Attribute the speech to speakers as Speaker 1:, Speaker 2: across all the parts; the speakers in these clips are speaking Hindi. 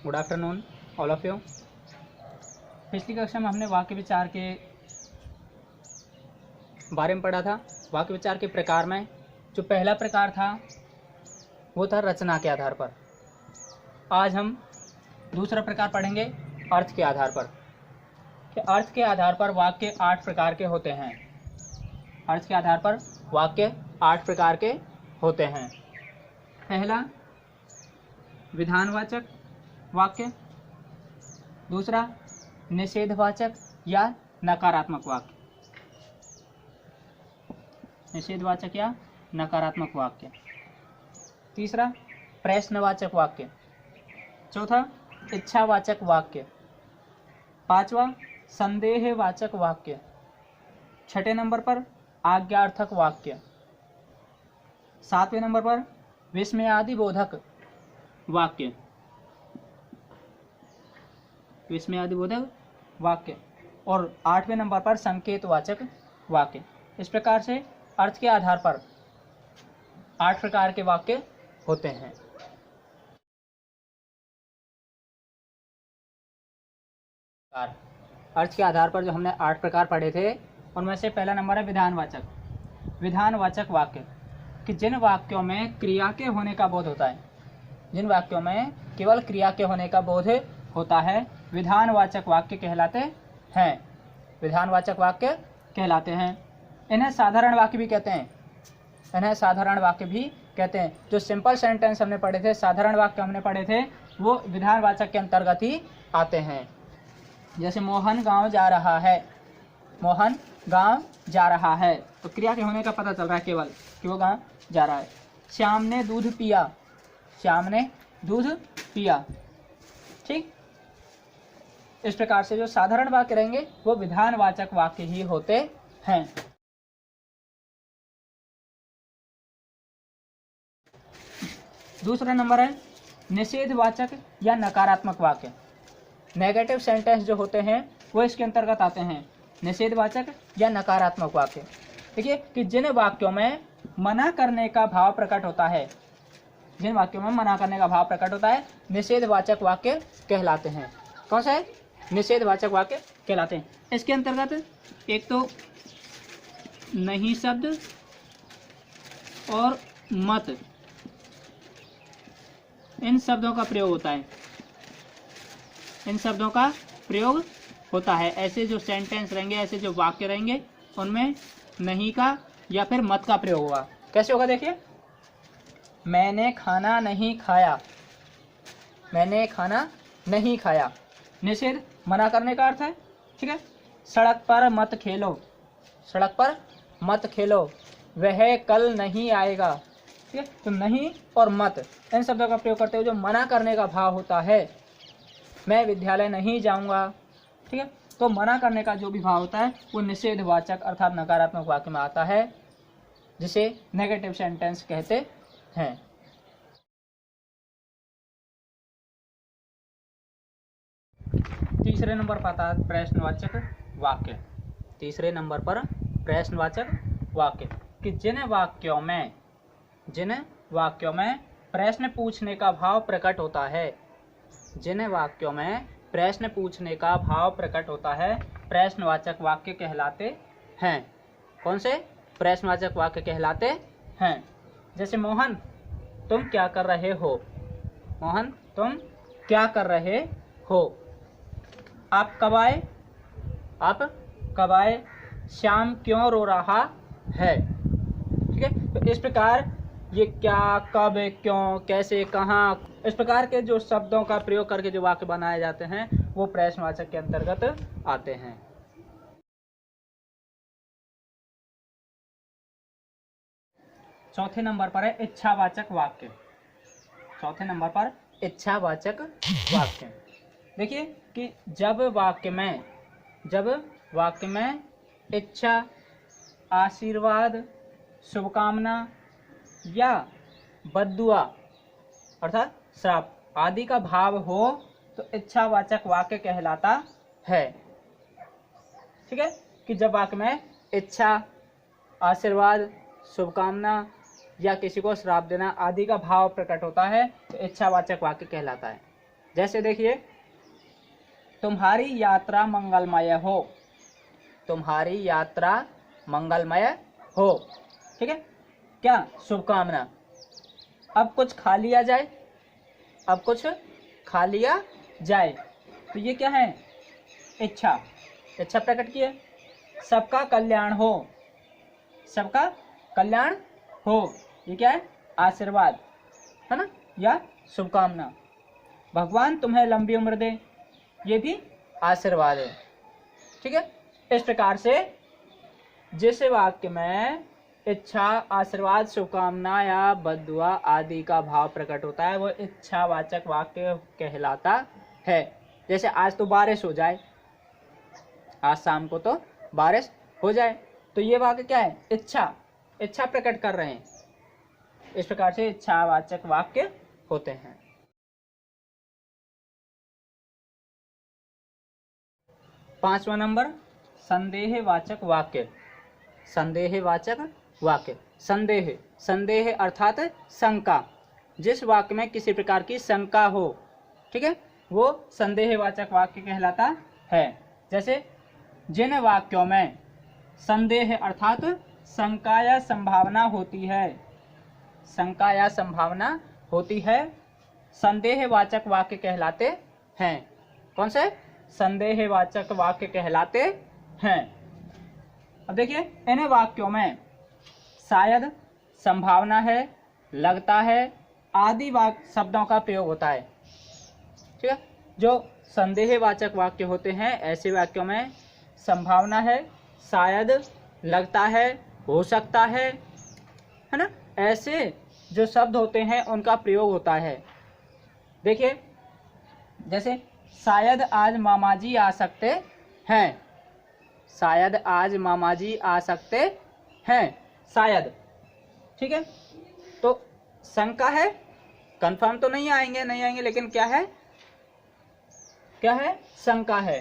Speaker 1: Good afternoon all of you. पिछली कक्षा में हमने वाक्य विचार के बारे में पढ़ा था। वाक्य विचार के प्रकार में जो पहला प्रकार था वो था रचना के आधार पर। आज हम दूसरा प्रकार पढ़ेंगे अर्थ के आधार पर। कि अर्थ के आधार पर वाक्य 8 प्रकार के होते हैं। अर्थ के आधार पर वाक्य 8 प्रकार के होते हैं। पहला विधानवाचक वाक्य, दूसरा निषेधवाचक या नकारात्मक वाक्य, निषेधवाचक या नकारात्मक वाक्य, तीसरा प्रश्नवाचक वाक्य, चौथा इच्छावाचक वाक्य, पांचवा संदेहवाचक वाक्य, छठे नंबर पर आज्ञार्थक वाक्य, सातवें नंबर पर विस्मयादिबोधक वाक्य, विस्मयादिबोधक वाक्य, और 8वें नंबर पर संकेतवाचक वाक्य। इस प्रकार से अर्थ के आधार पर 8 प्रकार के वाक्य होते हैं। अर्थ के आधार पर जो हमने 8 प्रकार पढ़े थे उनमें से पहला नंबर है विधानवाचक। विधानवाचक वाक्य कि जिन वाक्यों में क्रिया के होने का बोध होता है, जिन वाक्यों में केवल क्रिया के होने का बोध होता है, विधानवाचक वाक्य कहलाते हैं। विधानवाचक वाक्य कहलाते हैं। इन्हें साधारण वाक्य भी कहते हैं। इन्हें साधारण वाक्य भी कहते हैं। जो सिंपल सेंटेंस हमने पढ़े थे, साधारण वाक्य हमने पढ़े थे, वो विधानवाचक के अंतर्गत ही आते हैं। जैसे मोहन गांव जा रहा है, मोहन गांव जा रहा है, तो क्रिया के होने का पता चल रहा है केवल कि वो गांव जा रहा है। श्याम ने दूध पिया, श्याम ने दूध पिया। ठीक, इस प्रकार से जो साधारण वाक्य रहेंगे वो विधानवाचक वाक्य ही होते हैं। दूसरा नंबर है निषेधवाचक या नकारात्मक वाक्य। नेगेटिव सेंटेंस जो होते हैं वो इसके अंतर्गत आते हैं। निषेधवाचक या नकारात्मक वाक्य, देखिए कि जिन वाक्यों में मना करने का भाव प्रकट होता है, जिन वाक्यों में मना करने का भाव प्रकट होता है, निषेधवाचक वाक्य कहलाते हैं। कौन सा है? निषेधवाचक वाक्य कहलाते हैं। इसके अंतर्गत एक तो नहीं शब्द और मत, इन शब्दों का प्रयोग होता है। इन शब्दों का प्रयोग होता है। ऐसे जो सेंटेंस रहेंगे, ऐसे जो वाक्य रहेंगे, उनमें नहीं का या फिर मत का प्रयोग होगा। कैसे होगा? देखिए, मैंने खाना नहीं खाया, मैंने खाना नहीं खाया। निषेध, मना करने का अर्थ है। ठीक है। सड़क पर मत खेलो, सड़क पर मत खेलो, वह कल नहीं आएगा। ठीक है। तो नहीं और मत, इन शब्दों का प्रयोग करते हुए जो मना करने का भाव होता है, मैं विद्यालय नहीं जाऊंगा। ठीक है। तो मना करने का जो भी भाव होता है वो निषेधवाचक अर्थात नकारात्मक वाक्य में आता है, जिसे नेगेटिव सेंटेंस कहते हैं। तीसरे नंबर पर आता है प्रश्नवाचक वाक्य। तीसरे नंबर पर प्रश्नवाचक वाक्य कि जिन वाक्यों में प्रश्न पूछने का भाव प्रकट होता है, जिन वाक्यों में प्रश्न पूछने का भाव प्रकट होता है, प्रश्नवाचक वाक्य कहलाते हैं। कौन से? प्रश्नवाचक वाक्य कहलाते हैं। जैसे मोहन तुम क्या कर रहे हो, मोहन तुम क्या कर रहे हो। आप कब आए, आप कब आए। श्याम क्यों रो रहा है। ठीक है। तो इस प्रकार ये क्या, कब, क्यों, कैसे, कहाँ, इस प्रकार के जो शब्दों का प्रयोग करके जो वाक्य बनाए जाते हैं वो प्रश्नवाचक के अंतर्गत आते हैं। चौथे नंबर पर है इच्छावाचक वाक्य। चौथे नंबर पर इच्छावाचक वाक्य। देखिए कि जब वाक्य में इच्छा, आशीर्वाद, शुभकामना या बद्दुआ अर्थात श्राप आदि का भाव हो तो इच्छावाचक वाक्य कहलाता है। ठीक है। कि जब वाक्य में इच्छा, आशीर्वाद, शुभकामना या किसी को श्राप देना आदि का भाव प्रकट होता है तो इच्छावाचक वाक्य कहलाता है। जैसे देखिए, तुम्हारी यात्रा मंगलमय हो, तुम्हारी यात्रा मंगलमय हो, ठीक है, क्या शुभकामना। अब कुछ खा लिया जाए, अब कुछ खा लिया जाए, तो ये क्या है, इच्छा, इच्छा प्रकट की है। सबका कल्याण हो, सबका कल्याण हो, ये क्या है, आशीर्वाद है ना, या शुभकामना। भगवान तुम्हें लंबी उम्र दे, ये भी आशीर्वाद है, ठीक है। इस प्रकार से जिस वाक्य में इच्छा, आशीर्वाद, शुभकामना या बद्दुआ आदि का भाव प्रकट होता है वो इच्छावाचक वाक्य कहलाता है। जैसे आज तो बारिश हो जाए, आज शाम को तो बारिश हो जाए, तो ये वाक्य क्या है, इच्छा, इच्छा प्रकट कर रहे हैं। इस प्रकार से इच्छावाचक वाक्य होते हैं। पांचवा नंबर, संदेहवाचक वाक्य। संदेहवाचक वाक्य, संदेह, संदेह अर्थात शंका, जिस वाक्य में किसी प्रकार की शंका हो, ठीक है, वो संदेहवाचक वाक्य कहलाता है। जैसे जिन वाक्यों में संदेह अर्थात शंका या संभावना होती है, शंका या संभावना होती है, संदेहवाचक वाक्य कहलाते हैं। कौन से, संदेहवाचक वाक्य कहलाते हैं। अब देखिए, इन वाक्यों में शायद, संभावना है, लगता है आदि वाक्य शब्दों का प्रयोग होता है, ठीक है। जो संदेहवाचक वाक्य होते हैं, ऐसे वाक्यों में संभावना है, शायद, लगता है, हो सकता है ना, ऐसे जो शब्द होते हैं उनका प्रयोग होता है। देखिए, जैसे शायद आज मामा जी आ सकते हैं, शायद आज मामा जी आ सकते हैं, शायद, ठीक है। तो शंका है, कंफर्म तो नहीं आएंगे, नहीं आएंगे, लेकिन क्या है, क्या है, शंका है।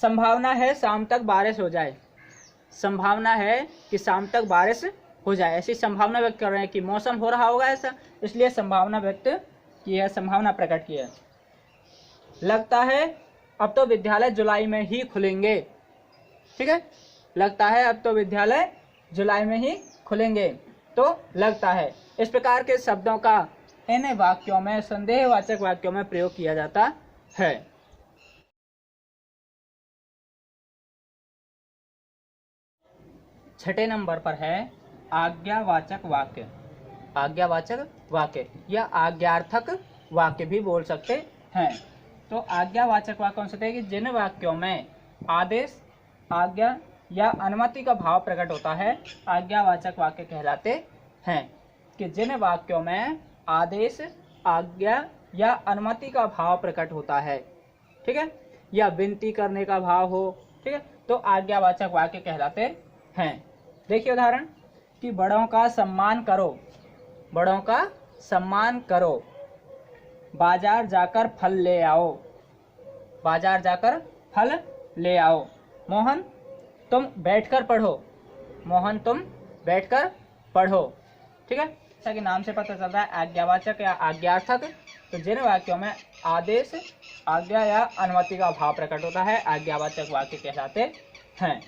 Speaker 1: संभावना है शाम तक बारिश हो जाए, संभावना है कि शाम तक बारिश हो जाए, ऐसी संभावना व्यक्त कर रहे हैं कि मौसम हो रहा होगा ऐसा, इसलिए संभावना व्यक्त की है, संभावना प्रकट की है। लगता है अब तो विद्यालय जुलाई में ही खुलेंगे, ठीक है, लगता है अब तो विद्यालय जुलाई में ही खुलेंगे, तो लगता है। इस प्रकार के शब्दों का इन वाक्यों में, संदेहवाचक वाक्यों में प्रयोग किया जाता है। छठे नंबर पर है आज्ञावाचक वाक्य। आज्ञावाचक वाक्य या आज्ञार्थक वाक्य भी बोल सकते हैं। तो आज्ञावाचक वाक्य कौन से थे, कि जिन वाक्यों में आदेश, आज्ञा या अनुमति का भाव प्रकट होता है, आज्ञावाचक वाक्य कहलाते हैं। कि जिन वाक्यों में आदेश, आज्ञा या अनुमति का भाव प्रकट होता है, ठीक है, या विनती करने का भाव हो, ठीक है, तो आज्ञावाचक वाक्य कहलाते हैं। देखिए उदाहरण, कि बड़ों का सम्मान करो, बड़ों का सम्मान करो, बाजार जाकर फल ले आओ, बाजार जाकर फल ले आओ, मोहन तुम बैठकर पढ़ो, मोहन तुम बैठकर पढ़ो, ठीक है। जैसा कि नाम से पता चलता है आज्ञावाचक या आज्ञार्थक, तो जिन वाक्यों में आदेश, आज्ञा या अनुमति का भाव प्रकट होता है, आज्ञावाचक वाक्य कहलाते हैं।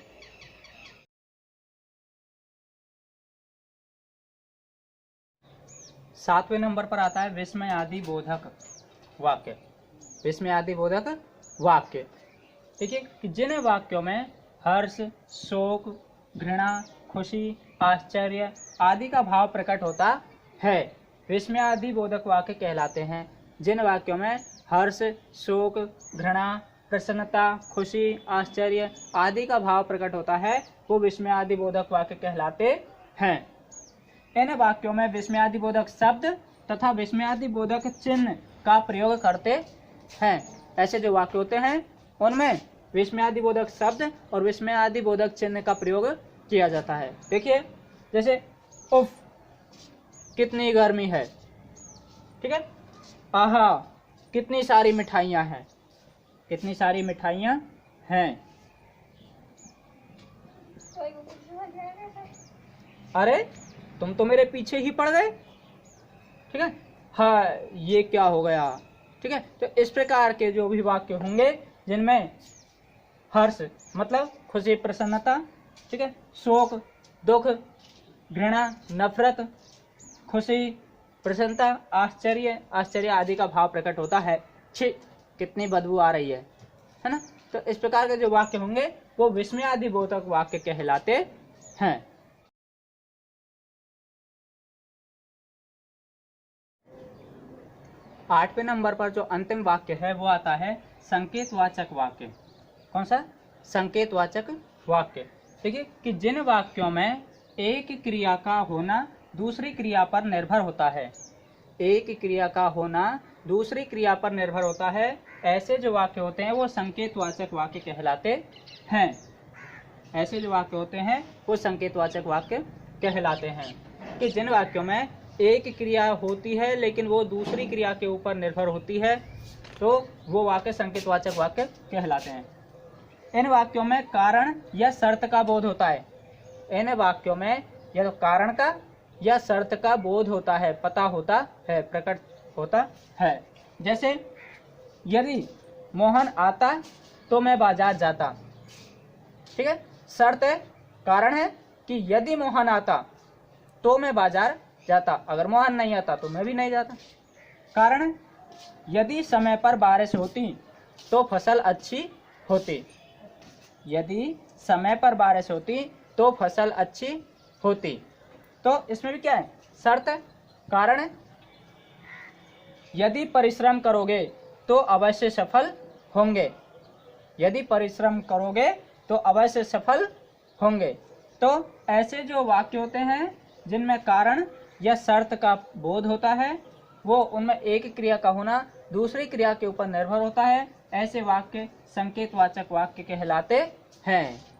Speaker 1: सातवें नंबर पर आता है विस्मयादि बोधक वाक्य। विस्मयादि बोधक वाक्य, देखिए कि जिन वाक्यों में हर्ष, शोक, घृणा, खुशी, आश्चर्य आदि का भाव प्रकट होता है, विस्मयादि बोधक वाक्य कहलाते हैं। जिन वाक्यों में हर्ष, शोक, घृणा, प्रसन्नता, खुशी, आश्चर्य आदि का भाव प्रकट होता है, वो विस्मयादि बोधक वाक्य कहलाते हैं। इन वाक्यों में विस्मयादि बोधक शब्द तथा विस्मयादि बोधक चिन्ह का प्रयोग करते हैं। ऐसे जो वाक्य होते हैं उनमें विस्मयादि बोधक शब्द और विस्मयादि बोधक चिन्ह का प्रयोग किया जाता है। देखिए जैसे उफ कितनी गर्मी है, ठीक है, आहा कितनी सारी मिठाइयाँ हैं, कितनी सारी मिठाइयाँ हैं, अरे तुम तो मेरे पीछे ही पड़ गए, ठीक है, हाँ ये क्या हो गया, ठीक है। तो इस प्रकार के जो भी वाक्य होंगे जिनमें हर्ष मतलब खुशी प्रसन्नता, ठीक है, शोक दुख, घृणा नफरत, खुशी प्रसन्नता, आश्चर्य आश्चर्य आदि का भाव प्रकट होता है। छी कितनी बदबू आ रही है ना। तो इस प्रकार के जो वाक्य होंगे वो विस्मय आदि बोधक वाक्य कहलाते हैं। आठवें नंबर पर जो अंतिम वाक्य है वो आता है संकेतवाचक वाक्य। कौन सा? संकेतवाचक वाक्य। ठीक है, कि जिन वाक्यों में एक क्रिया का होना दूसरी क्रिया पर निर्भर होता है, एक क्रिया का होना दूसरी क्रिया पर निर्भर होता है, ऐसे जो वाक्य होते हैं वो संकेतवाचक वाक्य कहलाते हैं। ऐसे जो वाक्य होते हैं वो संकेतवाचक वाक्य कहलाते हैं। कि जिन वाक्यों में एक क्रिया होती है लेकिन वो दूसरी क्रिया के ऊपर निर्भर होती है, तो वो वाक्य संकेतवाचक वाक्य कहलाते हैं। इन वाक्यों में कारण या शर्त का बोध होता है। इन वाक्यों में या तो कारण का या शर्त का बोध होता है, पता होता है, प्रकट होता है। जैसे यदि मोहन आता तो मैं बाजार जाता। ठीक है, शर्त है, कारण है कि यदि मोहन आता तो मैं बाजार जाता, अगर मोहन नहीं आता तो मैं भी नहीं जाता। कारण है, यदि समय पर बारिश होती तो फसल अच्छी होती। यदि समय पर बारिश होती तो फसल अच्छी होती। तो इसमें भी क्या है? शर्त है, कारण है। यदि परिश्रम करोगे तो अवश्य सफल होंगे। यदि परिश्रम करोगे तो अवश्य सफल होंगे। तो ऐसे जो वाक्य होते हैं जिनमें कारण या शर्त का बोध होता है, वो उनमें एक क्रिया का होना दूसरी क्रिया के ऊपर निर्भर होता है, ऐसे वाक्य संकेतवाचक वाक्य कहलाते हैं।